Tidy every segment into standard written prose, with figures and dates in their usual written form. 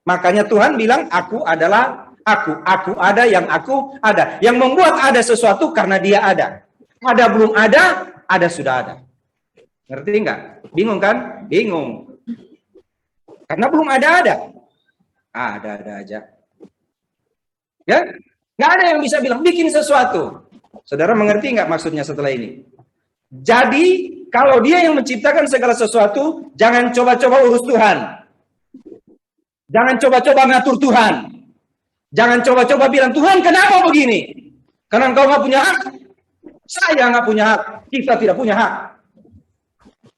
Makanya Tuhan bilang, aku adalah aku ada yang aku ada. Yang membuat ada sesuatu karena dia ada. Ada belum ada sudah ada. Ngerti nggak? Bingung kan? Bingung. Karena belum ada. Ada aja. Ya? Nggak ada yang bisa bilang, bikin sesuatu. Saudara mengerti nggak maksudnya setelah ini? Jadi, kalau dia yang menciptakan segala sesuatu, jangan coba-coba urus Tuhan. Jangan coba-coba ngatur Tuhan. Jangan coba-coba bilang, Tuhan kenapa begini? Karena engkau nggak punya hak. Saya nggak punya hak. Kita tidak punya hak.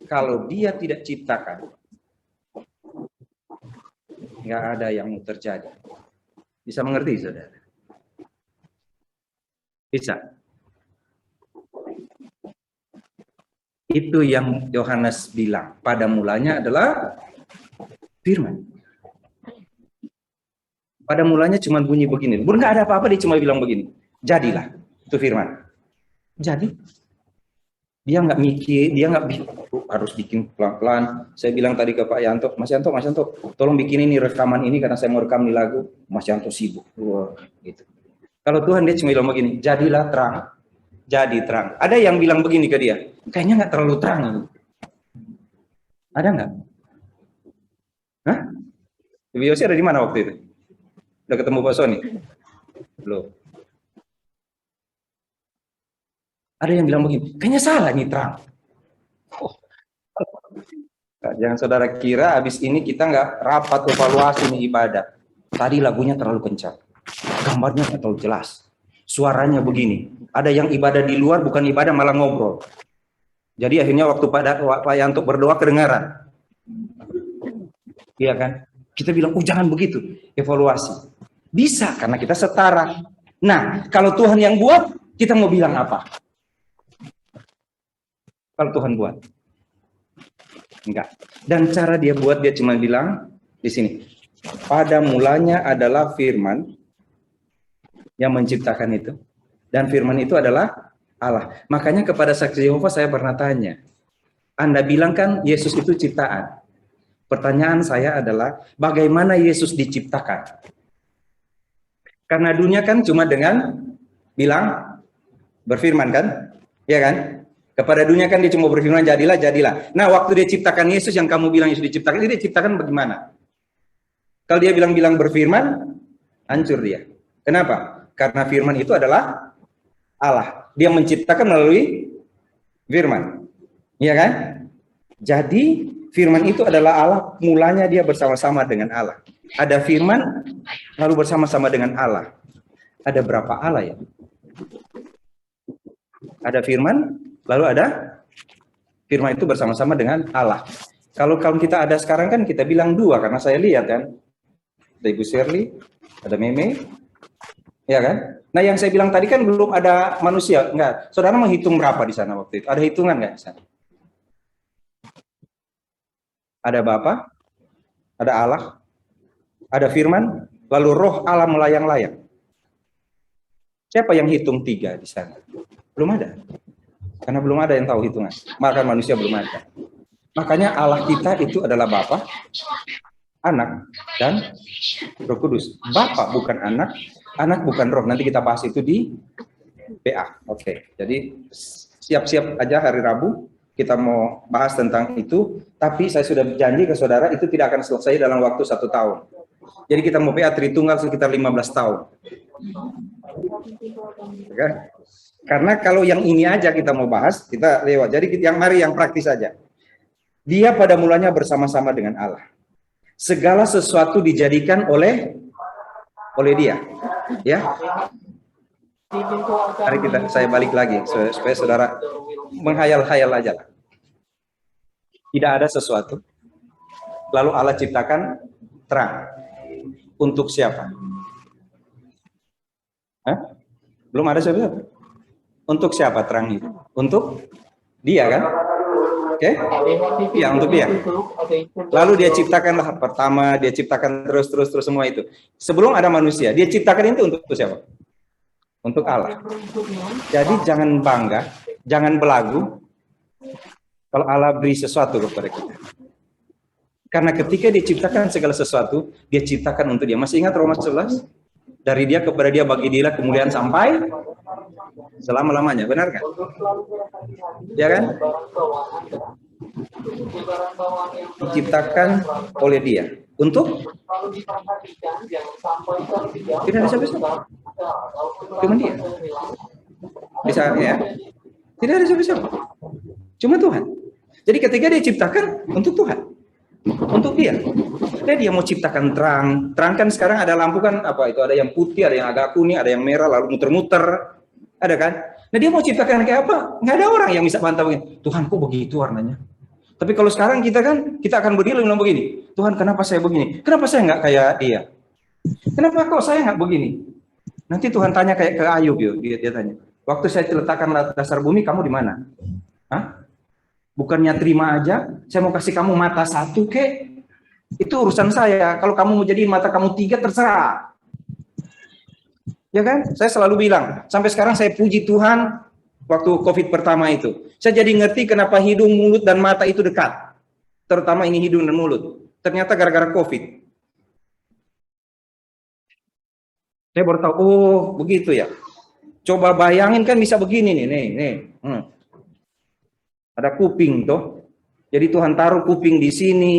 Kalau dia tidak ciptakan, nggak ada yang terjadi. Bisa mengerti, saudara? Bisa. Itu yang Yohanes bilang. Pada mulanya adalah firman. Pada mulanya cuma bunyi begini. Nggak ada apa-apa, dia cuma bilang begini. Jadilah. Itu firman. Jadi. Dia nggak mikir, dia nggak harus bikin pelan-pelan. Saya bilang tadi ke Pak Yanto, Mas Yanto, tolong bikin ini rekaman ini karena saya mau rekam di lagu. Mas Yanto sibuk. Wah, gitu. Kalau Tuhan dia cuma bilang begini, jadilah terang. Jadi terang. Ada yang bilang begini ke dia, kayaknya nggak terlalu terang. Ada nggak? Hah? Ibu Yosi ada di mana waktu itu? Udah ketemu Pak Sony? Belum. Ada yang bilang begini, kayaknya salah nih terang. Oh. Jangan saudara kira habis ini kita nggak rapat evaluasi nih ibadah. Tadi lagunya terlalu kencang, gambarnya nggak terlalu jelas, suaranya begini. Ada yang ibadah di luar bukan ibadah malah ngobrol. Jadi akhirnya waktu Pak Yanto berdoa kedengaran. Iya kan? Kita bilang, jangan begitu. Evaluasi. Bisa, karena kita setara. Nah, kalau Tuhan yang buat, kita mau bilang apa? Kalau Tuhan buat. Enggak. Dan cara dia buat, dia cuma bilang, di sini. Pada mulanya adalah firman yang menciptakan itu. Dan firman itu adalah Allah. Makanya kepada saksi Yehova saya pernah tanya. Anda bilang kan Yesus itu ciptaan. Pertanyaan saya adalah, bagaimana Yesus diciptakan? Karena dunia kan cuma dengan bilang, berfirman kan? Ya kan? Kepada dunia kan dia cuma berfirman, jadilah. Nah, waktu dia ciptakan Yesus, yang kamu bilang Yesus diciptakan, dia diciptakan bagaimana? Kalau dia bilang berfirman, hancur dia. Kenapa? Karena firman itu adalah Allah. Dia menciptakan melalui firman. Iya kan? Jadi, firman itu adalah Allah, mulanya dia bersama-sama dengan Allah. Ada firman, lalu bersama-sama dengan Allah. Ada berapa Allah ya? Ada firman, lalu ada firman itu bersama-sama dengan Allah. Kalau kita ada sekarang kan kita bilang dua, karena saya lihat kan. Ada Ibu Shirley, ada Meme, ya kan? Nah yang saya bilang tadi kan belum ada manusia. Enggak, saudara menghitung berapa di sana waktu itu? Ada hitungan nggak di sana? Ada Bapa, ada Allah, ada firman, lalu roh Allah melayang-layang. Siapa yang hitung tiga di sana? Belum ada. Karena belum ada yang tahu hitungan. Maka manusia belum ada. Makanya Allah kita itu adalah Bapa, Anak, dan Roh Kudus. Bapa bukan anak, anak bukan roh. Nanti kita bahas itu di PA. Oke. Jadi siap-siap aja hari Rabu kita mau bahas tentang itu. Tapi saya sudah janji ke saudara itu tidak akan selesai dalam waktu 1 tahun. Jadi kita mau PA Tritunggal sekitar 15 tahun. Oke. Karena kalau yang ini aja kita mau bahas, kita lewat. Jadi mari yang praktis saja. Dia pada mulanya bersama-sama dengan Allah. Segala sesuatu dijadikan oleh dia, ya. Mari saya balik lagi supaya saudara menghayal-hayal aja. Tidak ada sesuatu, lalu Allah ciptakan terang. Untuk siapa? Hah? Belum ada siapa? Untuk siapa terang itu? Untuk dia kan? Oke? Ya, untuk dia. Lalu dia ciptakanlah pertama, dia ciptakan terus semua itu. Sebelum ada manusia, dia ciptakan itu untuk siapa? Untuk Allah. Jadi jangan bangga, jangan belagu kalau Allah beri sesuatu kepada kita. Karena ketika dia ciptakan segala sesuatu, dia ciptakan untuk dia. Masih ingat Roma 11? Dari dia kepada dia, bagi dia kemuliaan sampai selama-lamanya. Benar kan? Ya kan? Diciptakan oleh dia. Untuk? Tidak ada siapa-siapa. Cuma dia. Bisa ya? Tidak ada siapa-siapa. Cuma Tuhan. Jadi ketika dia ciptakan untuk Tuhan. Untuk dia. Dia mau ciptakan terang. Terang kan sekarang ada lampu kan apa itu? Ada yang putih, ada yang agak kuning, ada yang merah, lalu muter-muter. Ada kan? Nah dia mau ciptakan kayak apa? Nggak ada orang yang bisa bantah begini. Tuhan kok begitu warnanya? Tapi kalau sekarang kita akan berdiri bilang begini. Tuhan kenapa saya begini? Kenapa saya nggak kayak dia? Kenapa kok saya nggak begini? Nanti Tuhan tanya kayak ke Ayub, dia tanya. Waktu saya letakkan dasar bumi, kamu di mana? Hah? Bukannya terima aja, saya mau kasih kamu mata satu, kek. Itu urusan saya. Kalau kamu mau jadi mata kamu 3, terserah. Ya kan? Saya selalu bilang, sampai sekarang saya puji Tuhan waktu COVID pertama itu. Saya jadi ngerti kenapa hidung, mulut, dan mata itu dekat. Terutama ini hidung dan mulut. Ternyata gara-gara COVID. Saya baru tahu, oh begitu ya. Coba bayangin kan bisa begini nih. Ada kuping toh. Jadi Tuhan taruh kuping di sini,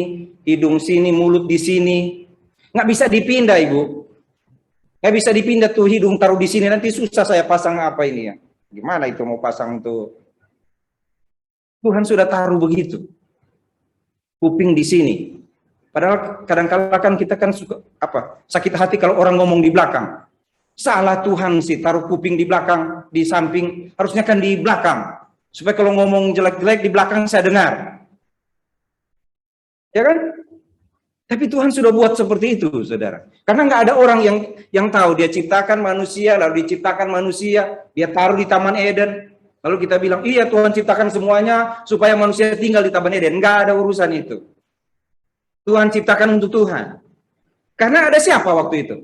hidung sini, mulut di sini. Nggak bisa dipindah, Ibu. Nggak bisa dipindah tuh hidung taruh di sini. Nanti susah saya pasang apa ini ya. Gimana itu mau pasang tuh? Tuhan sudah taruh begitu. Kuping di sini. Padahal kadang-kala kan kita kan suka apa? Sakit hati kalau orang ngomong di belakang. Salah Tuhan sih taruh kuping di belakang, di samping. Harusnya kan di belakang. Supaya kalau ngomong jelek-jelek di belakang saya dengar. Ya kan? Tapi Tuhan sudah buat seperti itu, saudara. Karena nggak ada orang yang tahu. Dia ciptakan manusia, lalu diciptakan manusia. Dia taruh di Taman Eden. Lalu kita bilang, iya Tuhan ciptakan semuanya supaya manusia tinggal di Taman Eden. Nggak ada urusan itu. Tuhan ciptakan untuk Tuhan. Karena ada siapa waktu itu?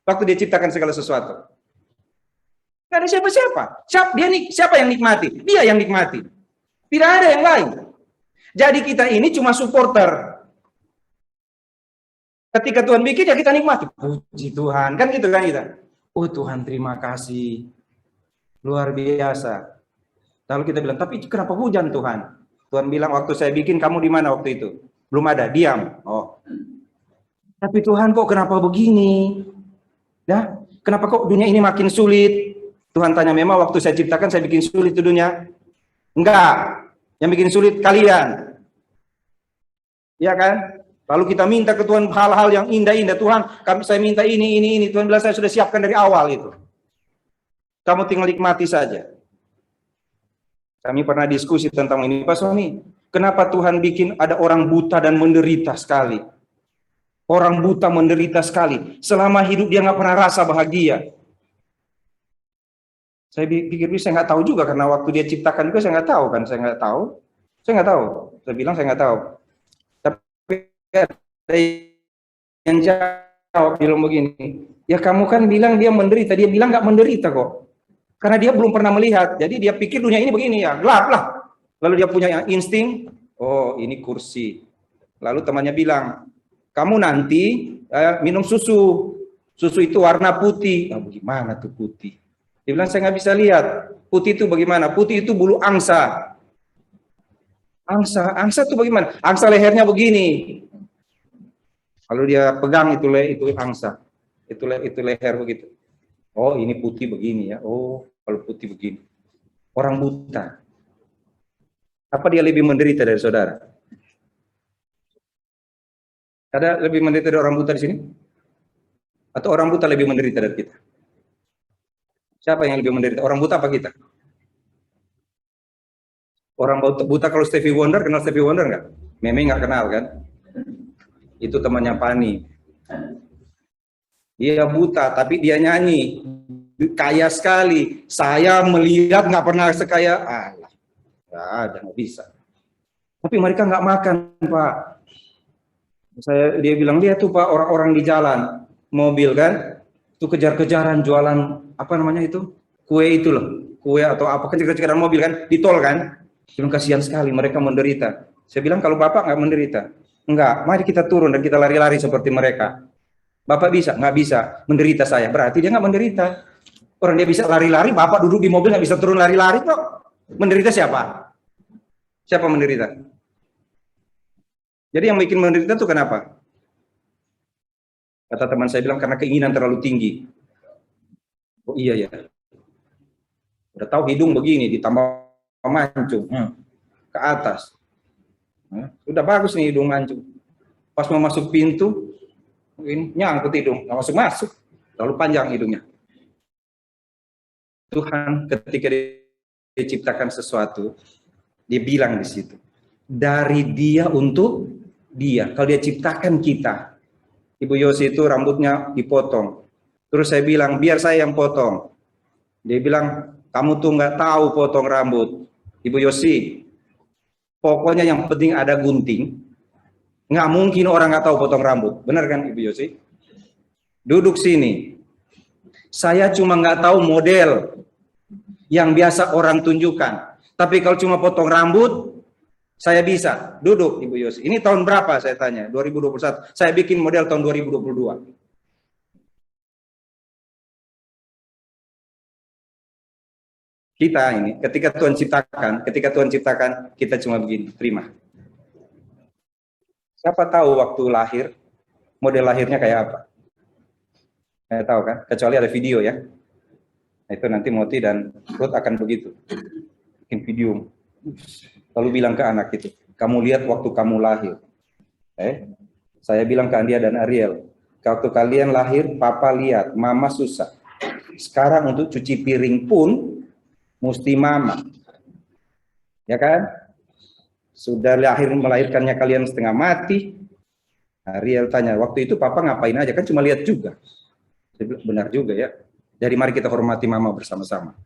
Waktu dia ciptakan segala sesuatu. Nggak ada siapa-siapa. Siapa yang nikmati? Dia yang nikmati. Tidak ada yang lain. Jadi kita ini cuma supporter. Ketika Tuhan bikin ya kita nikmati. Puji Tuhan. Kan gitu kan kita. Oh Tuhan terima kasih. Luar biasa. Lalu kita bilang, tapi kenapa hujan Tuhan? Tuhan bilang waktu saya bikin kamu di mana waktu itu? Belum ada, diam. Oh. Tapi Tuhan kok kenapa begini? Ya, kenapa kok dunia ini makin sulit? Tuhan tanya, memang waktu saya ciptakan saya bikin sulit di dunia? Enggak. Yang bikin sulit kalian. Ya kan? Lalu kita minta ke Tuhan hal-hal yang indah-indah. Tuhan, saya minta ini. Tuhan bilang saya sudah siapkan dari awal itu. Kamu tinggal nikmati saja. Kami pernah diskusi tentang ini, Pak Sony. Kenapa Tuhan bikin ada orang buta dan menderita sekali? Orang buta menderita sekali. Selama hidup dia nggak pernah rasa bahagia. Saya pikir saya nggak tahu juga karena waktu dia ciptakan juga saya nggak tahu kan. Saya nggak tahu. Saya bilang saya nggak tahu. Tapi ada yang jawab bilang begini. Ya kamu kan bilang dia menderita. Dia bilang nggak menderita kok. Karena dia belum pernah melihat. Jadi dia pikir dunia ini begini ya, gelap lah. Lalu dia punya insting, oh ini kursi. Lalu temannya bilang, kamu nanti minum susu. Susu itu warna putih. Nah, bagaimana tuh putih? Dia bilang, saya nggak bisa lihat. Putih itu bagaimana? Putih itu bulu angsa. Angsa itu bagaimana? Angsa lehernya begini. Lalu dia pegang itu angsa. Itu leher begitu. Oh, ini putih begini ya. Oh, kalau putih begini. Orang buta. Apa dia lebih menderita dari saudara? Ada lebih menderita dari orang buta di sini? Atau orang buta lebih menderita dari kita? Siapa yang lebih menderita? Orang buta apa kita? Orang buta kalau Stevie Wonder, kenal Stevie Wonder nggak? Meme nggak kenal kan? Itu temannya Pani. Dia buta, tapi dia nyanyi. Kaya sekali. Saya melihat nggak pernah sekaya. Allah, nggak bisa. Tapi mereka nggak makan, Pak. Dia bilang, lihat tuh Pak, orang-orang di jalan. Mobil kan. Itu kejar-kejaran jualan, apa namanya itu? Kue itu loh. Kue atau apa, kejar-kejaran mobil kan. Di tol kan. Bilang, kasihan sekali, mereka menderita. Saya bilang, kalau Bapak nggak menderita. Enggak, mari kita turun dan kita lari-lari seperti mereka. Bapak bisa? Nggak bisa. Menderita saya. Berarti dia nggak menderita. Orang dia bisa lari-lari, Bapak duduk di mobil nggak bisa turun lari-lari kok. Menderita siapa? Siapa menderita? Jadi yang bikin menderita itu kenapa? Kata teman saya bilang karena keinginan terlalu tinggi. Oh iya ya. Udah tahu hidung begini ditambah mancung ke atas. Udah bagus nih hidung mancung. Pas mau masuk pintu, ini nyangkut hidung, nggak masuk-masuk. Terlalu panjang hidungnya. Tuhan ketika dia ciptakan sesuatu, dia bilang di situ, dari dia untuk dia. Kalau dia ciptakan kita, Ibu Yosi itu rambutnya dipotong. Terus saya bilang, biar saya yang potong. Dia bilang, kamu tuh nggak tahu potong rambut. Ibu Yosi, pokoknya yang penting ada gunting. Nggak mungkin orang nggak tahu potong rambut. Benar kan Ibu Yosi? Duduk sini. Saya cuma nggak tahu model yang biasa orang tunjukkan. Tapi kalau cuma potong rambut, saya bisa. Duduk Ibu Yosi. Ini tahun berapa saya tanya? 2021. Saya bikin model tahun 2022. Kita ini, ketika Tuhan ciptakan, kita cuma begini, terima. Siapa tahu waktu lahir, model lahirnya kayak apa? Saya tahu kan, kecuali ada video ya. Nah, itu nanti Moti dan Ruth akan begitu. Bikin video. Lalu bilang ke anak itu, kamu lihat waktu kamu lahir. Saya bilang ke Andia dan Ariel, waktu kalian lahir, papa lihat, mama susah. Sekarang untuk cuci piring pun, mesti mama. Ya kan? Sudah melahirkannya kalian setengah mati. Ariel tanya, waktu itu papa ngapain aja? Kan cuma lihat juga. Saya bilang, benar juga ya. Jadi mari kita hormati mama bersama-sama.